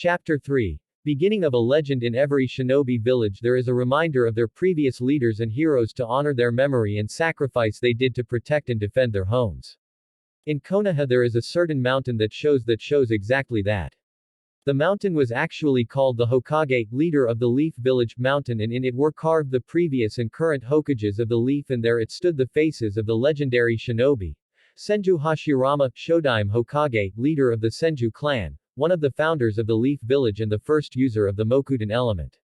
Chapter 3. Beginning of a legend. In every shinobi village there is a reminder of their previous leaders and heroes to honor their memory and sacrifice they did to protect and defend their homes. In Konoha there is a certain mountain that shows exactly that. The mountain was actually called the Hokage, leader of the Leaf Village mountain, and in it were carved the previous and current Hokages of the Leaf, and there it stood the faces of the legendary shinobi. Senju Hashirama, Shodaime Hokage, leader of the Senju clan, one of the founders of the Leaf Village and the first user of the Mokudan element.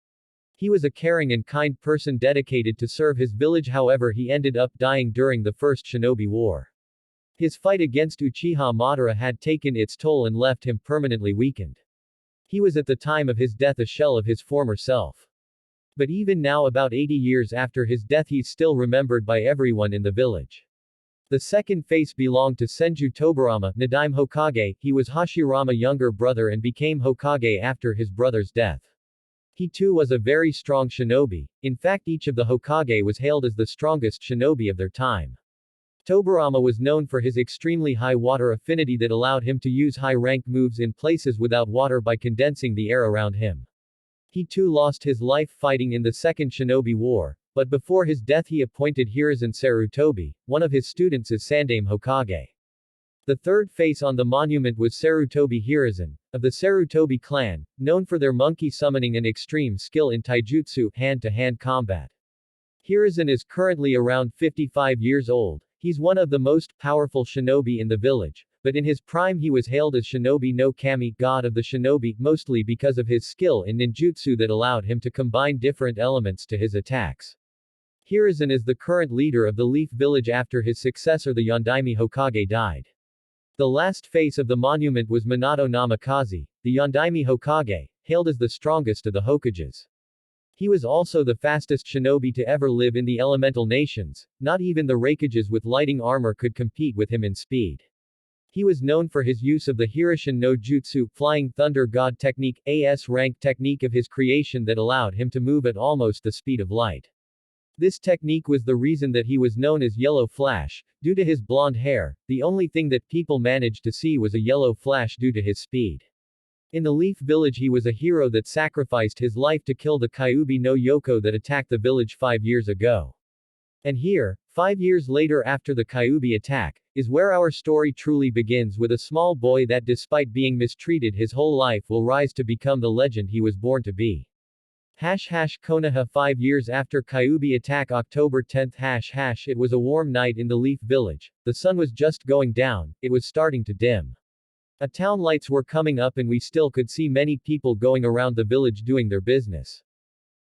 He was a caring and kind person dedicated to serve his village, however he ended up dying during the First Shinobi War. His fight against Uchiha Madara had taken its toll and left him permanently weakened. He was at the time of his death a shell of his former self. But even now, about 80 years after his death, he's still remembered by everyone in the village. The second face belonged to Senju Tobarama, Nadaime Hokage. He was Hashirama's younger brother and became Hokage after his brother's death. He too was a very strong shinobi. In fact, each of the Hokage was hailed as the strongest shinobi of their time. Tobarama was known for his extremely high water affinity that allowed him to use high-rank moves in places without water by condensing the air around him. He too lost his life fighting in the Second Shinobi War, but before his death he appointed Hiruzen Sarutobi, one of his students, as Sandaime Hokage. The third face on the monument was Sarutobi Hiruzen, of the Sarutobi clan, known for their monkey summoning and extreme skill in taijutsu, hand-to-hand combat. Hiruzen is currently around 55 years old. He's one of the most powerful shinobi in the village, but in his prime he was hailed as Shinobi no Kami, god of the shinobi, mostly because of his skill in ninjutsu that allowed him to combine different elements to his attacks. Hiruzen is the current leader of the Leaf Village after his successor the Yondaime Hokage died. The last face of the monument was Minato Namikaze, the Yondaime Hokage, hailed as the strongest of the Hokages. He was also the fastest shinobi to ever live in the elemental nations. Not even the Raikages with lighting armor could compete with him in speed. He was known for his use of the Hirishin no Jutsu, Flying Thunder God technique, AS-rank technique of his creation that allowed him to move at almost the speed of light. This technique was the reason that he was known as Yellow Flash. Due to his blonde hair, the only thing that people managed to see was a yellow flash due to his speed. In the Leaf Village he was a hero that sacrificed his life to kill the Kyuubi no Yoko that attacked the village 5 years ago. And here, 5 years later after the Kyuubi attack, is where our story truly begins, with a small boy that despite being mistreated his whole life will rise to become the legend he was born to be. Konoha 5 years after Kyuubi attack, October 10th. It was a warm night in the Leaf Village. The sun was just going down, it was starting to dim. Town lights were coming up and we still could see many people going around the village doing their business.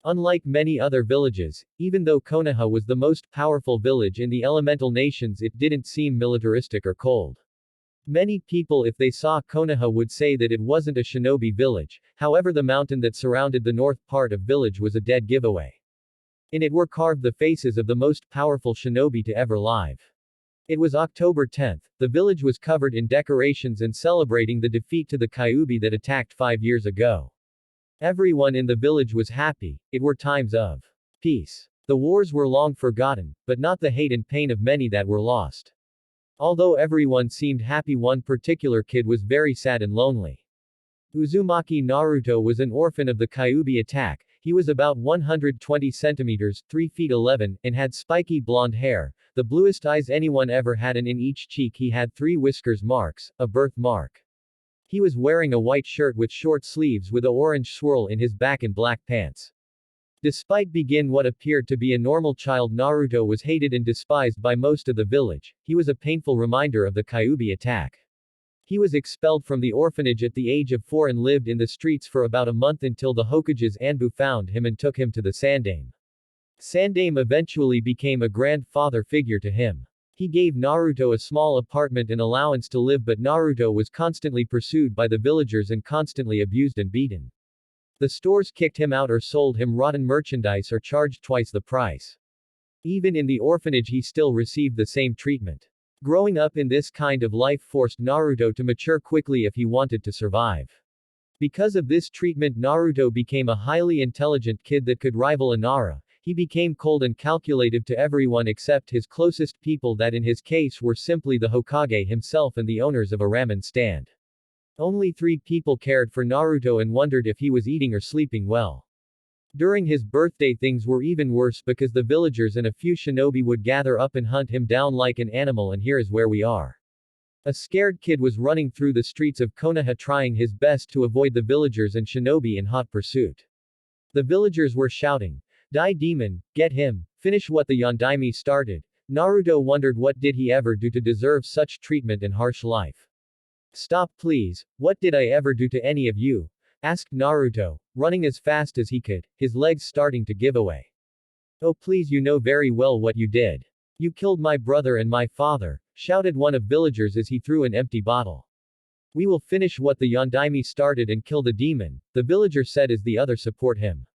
Unlike many other villages, even though Konoha was the most powerful village in the elemental nations, it didn't seem militaristic or cold. Many people, if they saw Konoha, would say that it wasn't a shinobi village. However, the mountain that surrounded the north part of village was a dead giveaway. In it were carved the faces of the most powerful shinobi to ever live. It was October 10th. The village was covered in decorations and celebrating the defeat to the Kyuubi that attacked 5 years ago. Everyone in the village was happy. It were times of peace. The wars were long forgotten, but not the hate and pain of many that were lost. Although everyone seemed happy, one particular kid was very sad and lonely. Uzumaki Naruto was an orphan of the Kyuubi attack. He was about 120 centimeters, 3 feet 11, and had spiky blonde hair, the bluest eyes anyone ever had, and in each cheek he had 3 whiskers marks, a birthmark. He was wearing a white shirt with short sleeves with a orange swirl in his back and black pants. Despite being what appeared to be a normal child, Naruto was hated and despised by most of the village. He was a painful reminder of the Kyuubi attack. He was expelled from the orphanage at the age of 4 and lived in the streets for about a month until the Hokage's Anbu found him and took him to the Sandaime. Sandaime eventually became a grandfather figure to him. He gave Naruto a small apartment and allowance to live, but Naruto was constantly pursued by the villagers and constantly abused and beaten. The stores kicked him out or sold him rotten merchandise or charged twice the price. Even in the orphanage he still received the same treatment. Growing up in this kind of life forced Naruto to mature quickly if he wanted to survive. Because of this treatment, Naruto became a highly intelligent kid that could rival Inara. He became cold and calculative to everyone except his closest people, that in his case were simply the Hokage himself and the owners of a ramen stand. Only 3 people cared for Naruto and wondered if he was eating or sleeping well. During his birthday things were even worse because the villagers and a few shinobi would gather up and hunt him down like an animal, and here is where we are. A scared kid was running through the streets of Konoha trying his best to avoid the villagers and shinobi in hot pursuit. The villagers were shouting, "Die demon, get him, finish what the Yondaime started." Naruto wondered what did he ever do to deserve such treatment and harsh life. "Stop please, what did I ever do to any of you?" asked Naruto, running as fast as he could, his legs starting to give away. "Oh please, you know very well what you did. You killed my brother and my father," shouted one of villagers as he threw an empty bottle. "We will finish what the Yondaime started and kill the demon," the villager said as the other support him.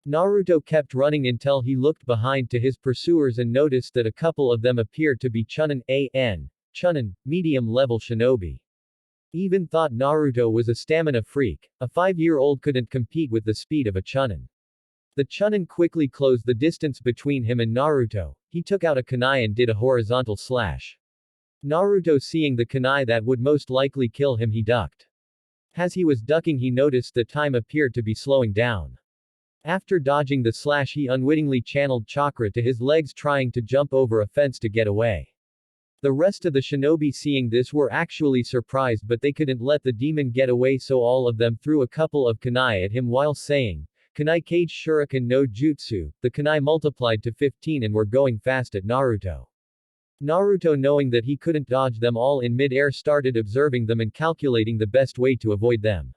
Naruto kept running until he looked behind to his pursuers and noticed that a couple of them appeared to be Chunin, medium-level shinobi. Even thought Naruto was a stamina freak, a 5-year-old couldn't compete with the speed of a Chunin. The Chunin quickly closed the distance between him and Naruto. He took out a kunai and did a horizontal slash. Naruto, seeing the kunai that would most likely kill him, he ducked. As he was ducking, he noticed that time appeared to be slowing down. After dodging the slash, he unwittingly channeled chakra to his legs, trying to jump over a fence to get away. The rest of the shinobi, seeing this, were actually surprised, but they couldn't let the demon get away, so all of them threw a couple of kunai at him while saying, "Kunai Kage Shuriken no Jutsu." The kunai multiplied to 15 and were going fast at Naruto. Naruto, knowing that he couldn't dodge them all in mid-air, started observing them and calculating the best way to avoid them.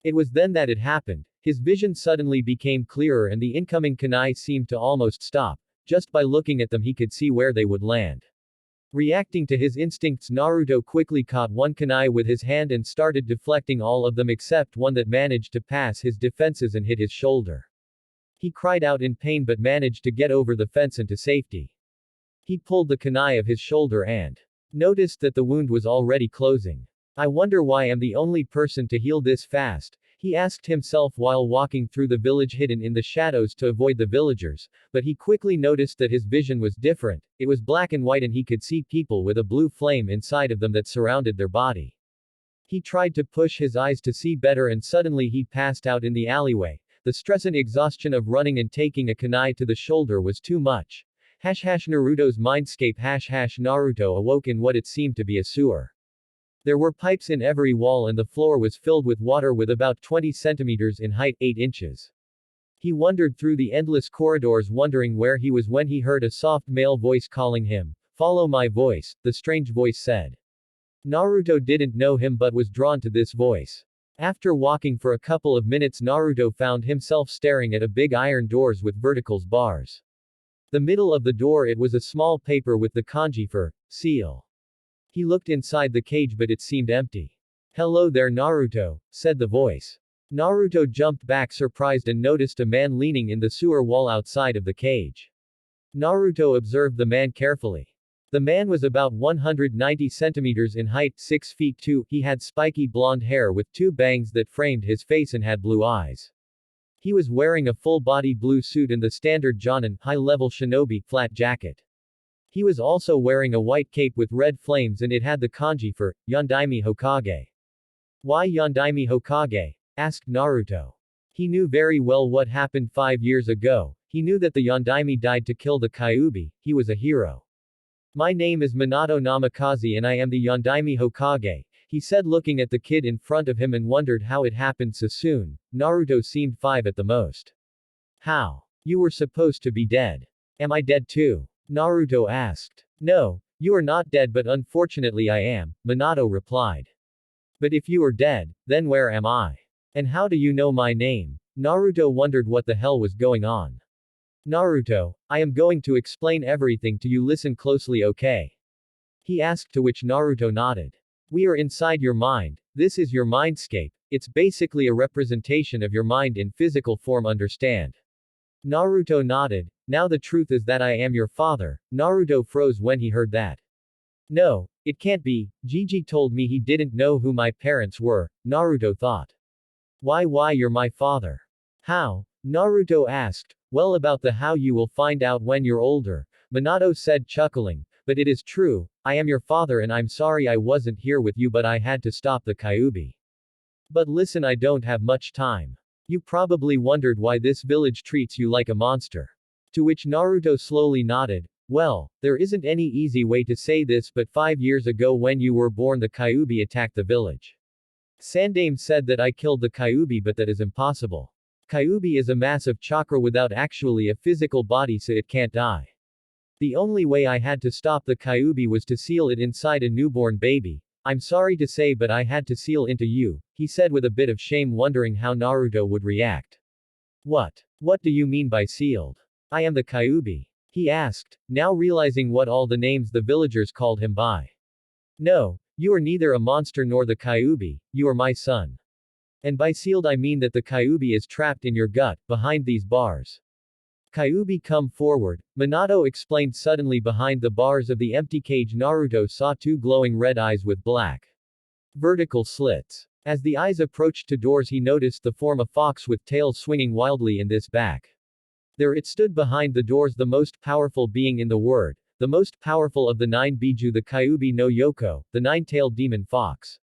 It was then that it happened. His vision suddenly became clearer and the incoming kunai seemed to almost stop. Just by looking at them he could see where they would land. Reacting to his instincts, Naruto quickly caught one kunai with his hand and started deflecting all of them except one that managed to pass his defenses and hit his shoulder. He cried out in pain but managed to get over the fence and to safety. He pulled the kunai of his shoulder and noticed that the wound was already closing. "I wonder why I'm the only person to heal this fast," he asked himself while walking through the village hidden in the shadows to avoid the villagers, but he quickly noticed that his vision was different. It was black and white and he could see people with a blue flame inside of them that surrounded their body. He tried to push his eyes to see better and suddenly he passed out in the alleyway. The stress and exhaustion of running and taking a kunai to the shoulder was too much. Naruto's mindscape. Naruto awoke in what it seemed to be a sewer. There were pipes in every wall and the floor was filled with water with about 20 centimeters in height, 8 inches. He wandered through the endless corridors wondering where he was when he heard a soft male voice calling him. "Follow my voice," the strange voice said. Naruto didn't know him but was drawn to this voice. After walking for a couple of minutes, Naruto found himself staring at a big iron doors with verticals bars. The middle of the door, it was a small paper with the kanji for seal. He looked inside the cage but it seemed empty. "Hello there Naruto," said the voice. Naruto jumped back surprised and noticed a man leaning in the sewer wall outside of the cage. Naruto observed the man carefully. The man was about 190 centimeters in height, 6 feet 2, he had spiky blonde hair with 2 bangs that framed his face and had blue eyes. He was wearing a full-body blue suit and the standard Jonin, high-level shinobi, flat jacket. He was also wearing a white cape with red flames and it had the kanji for Yondaime Hokage. "Why Yondaime Hokage?" asked Naruto. He knew very well what happened 5 years ago. He knew that the Yondaime died to kill the Kyuubi. He was a hero. "My name is Minato Namikaze and I am the Yondaime Hokage," he said, looking at the kid in front of him and wondered how it happened so soon. Naruto seemed 5 at the most. "How? You were supposed to be dead." "Am I dead too?" Naruto asked. "No, you are not dead but unfortunately I am," Minato replied. "But if you are dead, then where am I? And how do you know my name?" Naruto wondered what the hell was going on. "Naruto, I am going to explain everything to you, listen closely, okay?" he asked, to which Naruto nodded. "We are inside your mind. This is your mindscape. It's basically a representation of your mind in physical form, understand?" Naruto nodded. "Now the truth is that I am your father." Naruto froze when he heard that. "No, it can't be. Gigi told me he didn't know who my parents were," Naruto thought. Why you're my father?" "How?" Naruto asked. "Well, about the how you will find out when you're older," Minato said, chuckling. "But it is true, I am your father and I'm sorry I wasn't here with you but I had to stop the Kyuubi." But listen, I don't have much time. You probably wondered why this village treats you like a monster. To which Naruto slowly nodded. Well, there isn't any easy way to say this, but 5 years ago when you were born the Kyuubi attacked the village. Sandame said that I killed the Kyuubi, but that is impossible. Kyuubi is a mass of chakra without actually a physical body, so it can't die. The only way I had to stop the Kyuubi was to seal it inside a newborn baby. I'm sorry to say, but I had to seal into you, he said with a bit of shame, wondering how Naruto would react. What? What do you mean by sealed? I am the Kyuubi, he asked, now realizing what all the names the villagers called him by. No, you are neither a monster nor the Kyuubi, you are my son. And by sealed I mean that the Kyuubi is trapped in your gut, behind these bars. Kyuubi, come forward, Minato explained suddenly. Behind the bars of the empty cage Naruto saw two glowing red eyes with black vertical slits. As the eyes approached to doors he noticed the form of a fox with tail swinging wildly in this back. There it stood behind the doors, the most powerful being in the world, the most powerful of the 9 Biju, the Kyuubi no Yoko, the 9-tailed demon fox.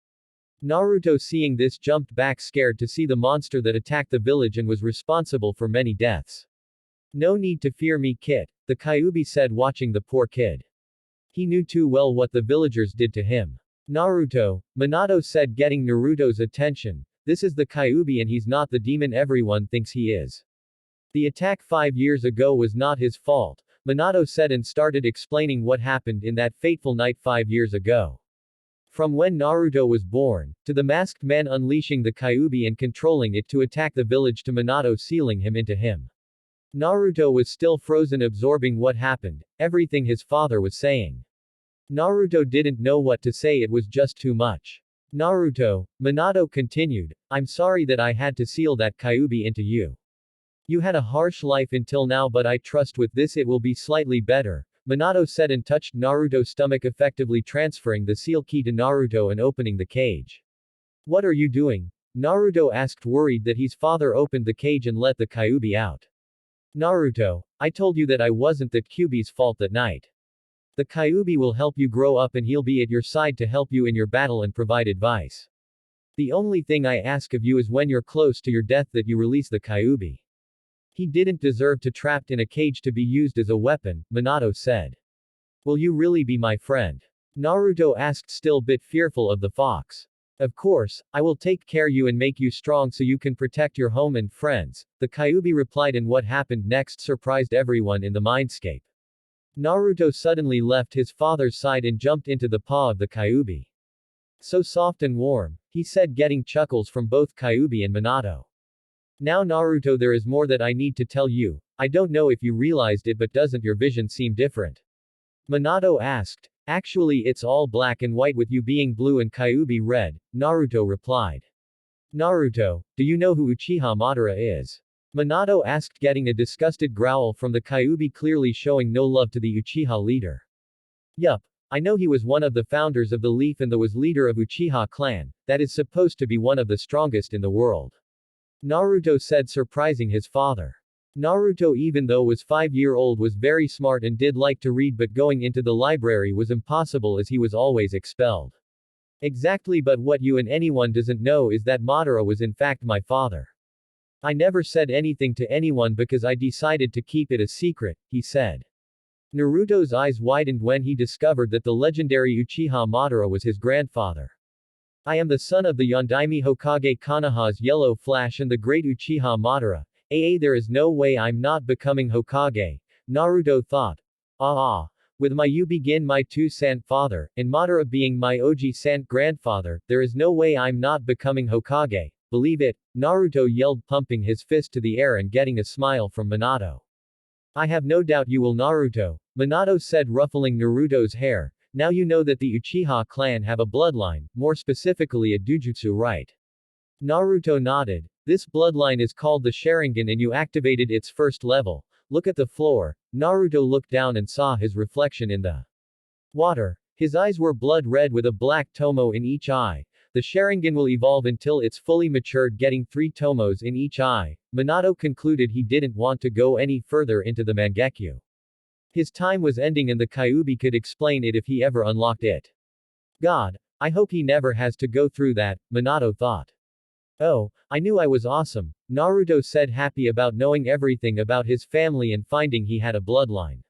Naruto, seeing this, jumped back scared to see the monster that attacked the village and was responsible for many deaths. No need to fear me, kid, the Kyuubi said, watching the poor kid. He knew too well what the villagers did to him. Naruto, Minato said, getting Naruto's attention. This is the Kyuubi and he's not the demon everyone thinks he is. The attack 5 years ago was not his fault, Minato said, and started explaining what happened in that fateful night 5 years ago. From when Naruto was born, to the masked man unleashing the Kyuubi and controlling it to attack the village, to Minato sealing him into him. Naruto was still frozen, absorbing what happened, everything his father was saying. Naruto didn't know what to say, it was just too much. Naruto, Minato continued, I'm sorry that I had to seal that Kyuubi into you. You had a harsh life until now, but I trust with this it will be slightly better, Minato said, and touched Naruto's stomach, effectively transferring the seal key to Naruto and opening the cage. What are you doing? Naruto asked, worried that his father opened the cage and let the Kyuubi out. Naruto, I told you that I wasn't the Kyuubi's fault that night. The Kyuubi will help you grow up and he'll be at your side to help you in your battle and provide advice. The only thing I ask of you is when you're close to your death that you release the Kyuubi. He didn't deserve to trapped in a cage to be used as a weapon, Minato said. Will you really be my friend? Naruto asked, still bit fearful of the fox. Of course, I will take care you and make you strong so you can protect your home and friends, the Kyuubi replied, and what happened next surprised everyone in the mindscape. Naruto suddenly left his father's side and jumped into the paw of the Kyuubi. So soft and warm, he said, getting chuckles from both Kyuubi and Minato. Now Naruto, there is more that I need to tell you, I don't know if you realized it, but doesn't your vision seem different? Minato asked. Actually it's all black and white with you being blue and Kyuubi red, Naruto replied. Naruto, do you know who Uchiha Madara is? Minato asked, getting a disgusted growl from the Kyuubi, clearly showing no love to the Uchiha leader. Yup, I know he was one of the founders of the Leaf and was leader of Uchiha clan, that is supposed to be one of the strongest in the world. Naruto said, surprising his father. Naruto, even though was 5-year-old, was very smart and did like to read, but going into the library was impossible as he was always expelled. Exactly, but what you and anyone doesn't know is that Madara was in fact my father. I never said anything to anyone because I decided to keep it a secret, he said. Naruto's eyes widened when he discovered that the legendary Uchiha Madara was his grandfather. I am the son of the Yondaime Hokage Konoha's Yellow Flash and the great Uchiha Madara. There is no way I'm not becoming Hokage, Naruto thought. With my you begin my 2-sant father, and Madara being my OG-sant grandfather, there is no way I'm not becoming Hokage, believe it, Naruto yelled, pumping his fist to the air and getting a smile from Minato. I have no doubt you will, Naruto, Minato said, ruffling Naruto's hair. Now you know that the Uchiha clan have a bloodline, more specifically a Dujutsu, right? Naruto nodded. This bloodline is called the Sharingan and you activated its first level. Look at the floor. Naruto looked down and saw his reflection in the water. His eyes were blood red with a black tomo in each eye. The Sharingan will evolve until it's fully matured, getting 3 tomos in each eye. Minato concluded he didn't want to go any further into the Mangekyo. His time was ending and the Kyuubi could explain it if he ever unlocked it. God, I hope he never has to go through that, Minato thought. Oh, I knew I was awesome, Naruto said, happy about knowing everything about his family and finding he had a bloodline.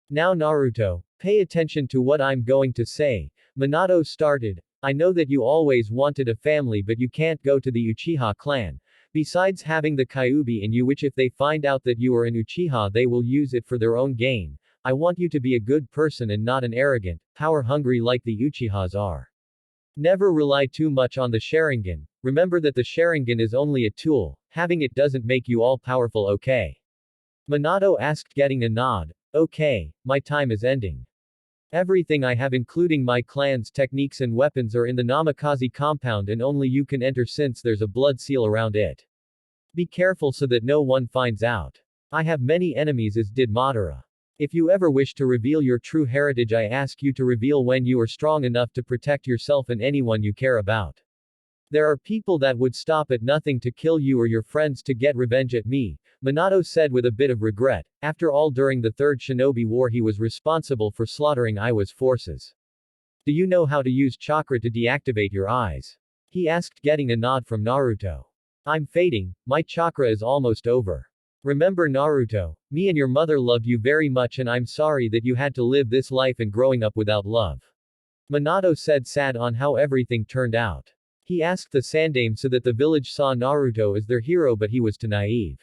Now Naruto, pay attention to what I'm going to say, Minato started. I know that you always wanted a family, but you can't go to the Uchiha clan. Besides having the Kyuubi in you, which if they find out that you are an Uchiha they will use it for their own gain. I want you to be a good person and not an arrogant, power-hungry like the Uchihas are. Never rely too much on the Sharingan. Remember that the Sharingan is only a tool. Having it doesn't make you all powerful, okay? Minato asked, getting a nod. Okay, my time is ending. Everything I have, including my clan's techniques and weapons, are in the Namikaze compound and only you can enter since there's a blood seal around it. Be careful so that no one finds out. I have many enemies, as did Madara. If you ever wish to reveal your true heritage, I ask you to reveal when you are strong enough to protect yourself and anyone you care about. There are people that would stop at nothing to kill you or your friends to get revenge at me, Minato said with a bit of regret. After all, during the Third Shinobi War he was responsible for slaughtering Iwa's forces. Do you know how to use chakra to deactivate your eyes? He asked, getting a nod from Naruto. I'm fading, my chakra is almost over. Remember Naruto, me and your mother loved you very much and I'm sorry that you had to live this life and growing up without love. Minato said, sad on how everything turned out. He asked the Sandaime so that the village saw Naruto as their hero, but he was too naive.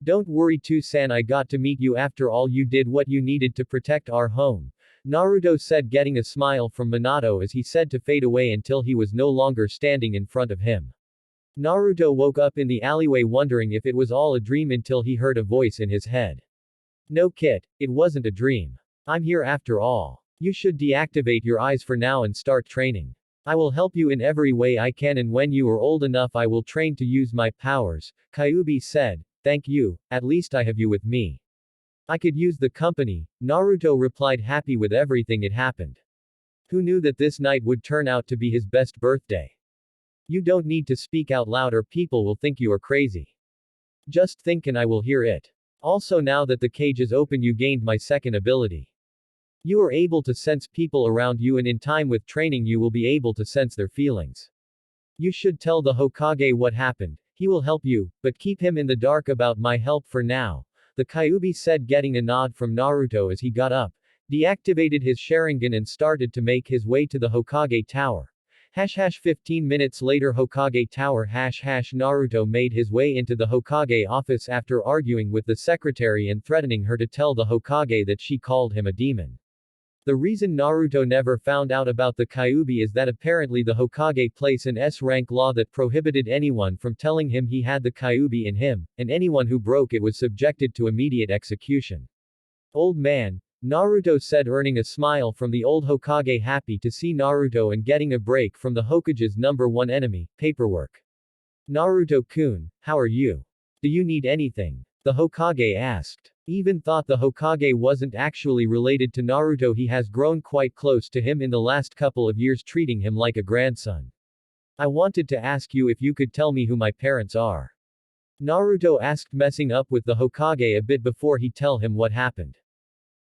Don't worry too, San, I got to meet you after all, you did what you needed to protect our home. Naruto said, getting a smile from Minato as he said to fade away until he was no longer standing in front of him. Naruto woke up in the alleyway wondering if it was all a dream until he heard a voice in his head. No, Kit, it wasn't a dream. I'm here after all. You should deactivate your eyes for now and start training. I will help you in every way I can, and when you are old enough I will train to use my powers, Kyuubi said. Thank you, at least I have you with me. I could use the company, Naruto replied, happy with everything it happened. Who knew that this night would turn out to be his best birthday? You don't need to speak out loud or people will think you are crazy. Just think and I will hear it. Also, now that the cage is open you gained my second ability. You are able to sense people around you, and in time with training you will be able to sense their feelings. You should tell the Hokage what happened. He will help you, but keep him in the dark about my help for now, the Kyuubi said, getting a nod from Naruto as he got up, deactivated his Sharingan and started to make his way to the Hokage Tower. 15 minutes later, Hokage Tower. Naruto made his way into the Hokage office after arguing with the secretary and threatening her to tell the Hokage that she called him a demon. The reason Naruto never found out about the Kyuubi is that apparently the Hokage placed an S-rank law that prohibited anyone from telling him he had the Kyuubi in him, and anyone who broke it was subjected to immediate execution. Old man, Naruto said, earning a smile from the old Hokage, happy to see Naruto and getting a break from the Hokage's #1 enemy, paperwork. Naruto-kun, how are you? Do you need anything? The Hokage asked. Even thought the Hokage wasn't actually related to Naruto, he has grown quite close to him in the last couple of years, treating him like a grandson. I wanted to ask you if you could tell me who my parents are. Naruto asked, messing up with the Hokage a bit before he tell him what happened.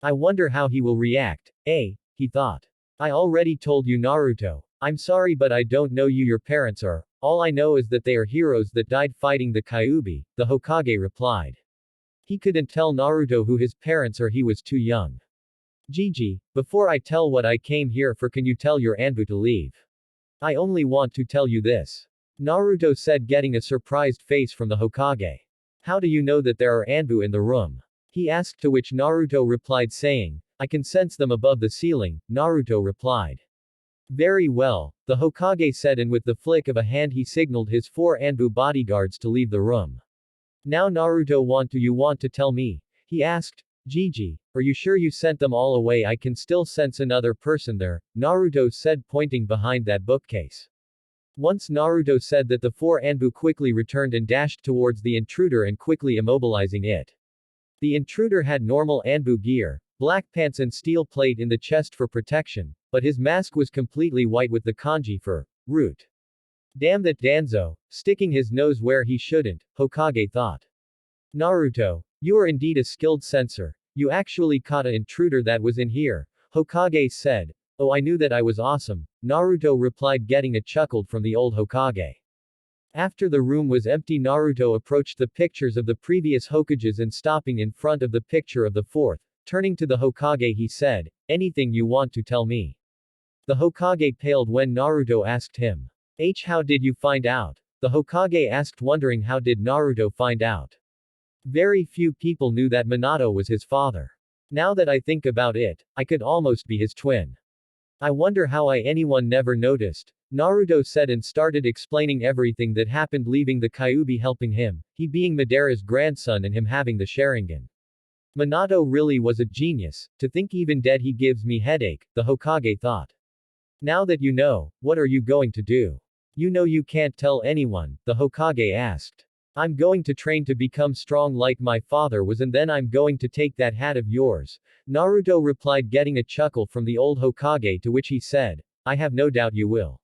I wonder how he will react, he thought. I already told you, Naruto. I'm sorry but I don't know who your parents are, all I know is that they are heroes that died fighting the Kyuubi, the Hokage replied. He couldn't tell Naruto who his parents are, he was too young. Gigi, before I tell what I came here for, can you tell your Anbu to leave? I only want to tell you this. Naruto said, getting a surprised face from the Hokage. How do you know that there are Anbu in the room? He asked, to which Naruto replied saying, I can sense them above the ceiling, Naruto replied. Very well, the Hokage said, and with the flick of a hand he signaled his 4 Anbu bodyguards to leave the room. Now Naruto, you want to tell me? He asked. Gigi, are you sure you sent them all away? I can still sense another person there, Naruto said, pointing behind that bookcase. Once Naruto said that, the 4 Anbu quickly returned and dashed towards the intruder and quickly immobilizing it. The intruder had normal Anbu gear, black pants and steel plate in the chest for protection, but his mask was completely white with the kanji for root. Damn that Danzo, sticking his nose where he shouldn't, Hokage thought. Naruto, you are indeed a skilled sensor. You actually caught an intruder that was in here, Hokage said. Oh, I knew that I was awesome, Naruto replied, getting a chuckled from the old Hokage. After the room was empty, Naruto approached the pictures of the previous Hokages and stopping in front of the picture of the fourth. Turning to the Hokage he said, "Anything you want to tell me?" The Hokage paled when Naruto asked him. How did you find out? The Hokage asked, wondering how did Naruto find out. Very few people knew that Minato was his father. Now that I think about it, I could almost be his twin. I wonder how anyone never noticed. Naruto said and started explaining everything that happened, leaving the Kyuubi helping him, he being Madara's grandson and him having the Sharingan. Minato really was a genius. To think even dead he gives me headache, the Hokage thought. Now that you know, what are you going to do? You know you can't tell anyone, the Hokage asked. I'm going to train to become strong like my father was, and then I'm going to take that hat of yours. Naruto replied, getting a chuckle from the old Hokage, to which he said, I have no doubt you will.